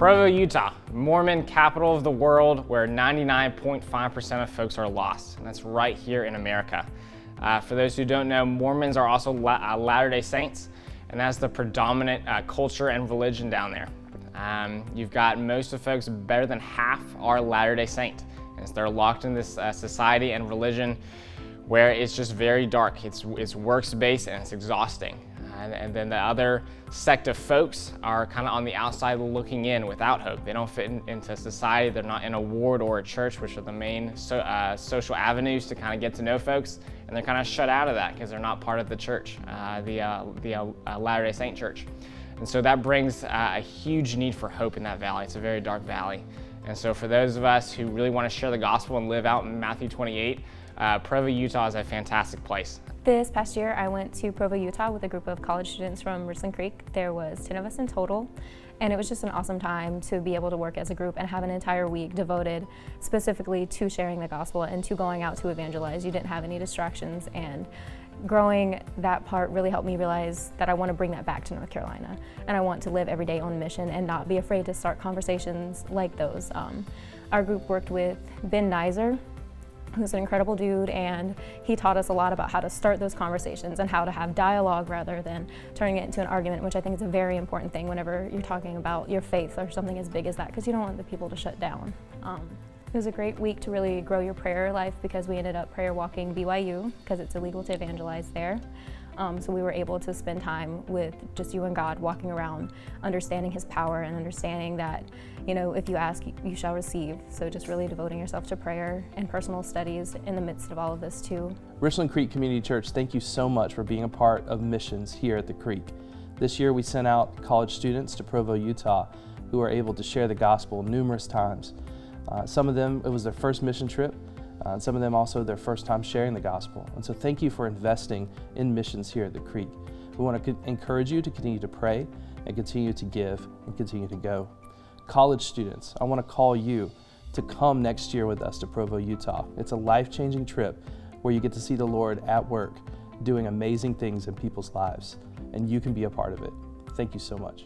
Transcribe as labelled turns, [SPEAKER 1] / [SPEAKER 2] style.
[SPEAKER 1] Provo, Utah, Mormon capital of the world, where 99.5% of folks are lost, and that's right here in America. For those who don't know, Mormons are also Latter-day Saints, and that's the predominant culture and religion down there. You've got most of folks, better than half are Latter-day Saint, and so they're locked in this society and religion where it's just very dark. It's works-based and it's exhausting. And then the other sect of folks are kind of on the outside looking in without hope. They don't fit into society. They're not in a ward or a church, which are the main social avenues to kind of get to know folks. And they're kind of shut out of that because they're not part of the church, the Latter-day Saint church. And so that brings a huge need for hope in that valley. It's a very dark valley. And so for those of us who really want to share the gospel and live out in Matthew 28, Provo, Utah is a fantastic place.
[SPEAKER 2] This past year, I went to Provo, Utah with a group of college students from Richland Creek. There was 10 of us in total, and it was just an awesome time to be able to work as a group and have an entire week devoted specifically to sharing the gospel and to going out to evangelize. You didn't have any distractions, and growing that part really helped me realize that I want to bring that back to North Carolina, and I want to live every day on mission and not be afraid to start conversations like those. Our group worked with Ben Nizer, who's an incredible dude, and he taught us a lot about how to start those conversations and how to have dialogue rather than turning it into an argument, which I think is a very important thing whenever you're talking about your faith or something as big as that, because you don't want the people to shut down. It was a great week to really grow your prayer life because we ended up prayer walking BYU because it's illegal to evangelize there. So we were able to spend time with just you and God, walking around, understanding His power and understanding that, you know, if you ask, you shall receive. So just really devoting yourself to prayer and personal studies in the midst of all of this too.
[SPEAKER 3] Richland Creek Community Church, thank you so much for being a part of missions here at the Creek. This year we sent out college students to Provo, Utah, who were able to share the gospel numerous times. Some of them, it was their first mission trip. Some of them also their first time sharing the gospel. And so thank you for investing in missions here at the Creek. We want to encourage you to continue to pray and continue to give and continue to go. College students, I want to call you to come next year with us to Provo, Utah. It's a life-changing trip where you get to see the Lord at work doing amazing things in people's lives, and you can be a part of it. Thank you so much.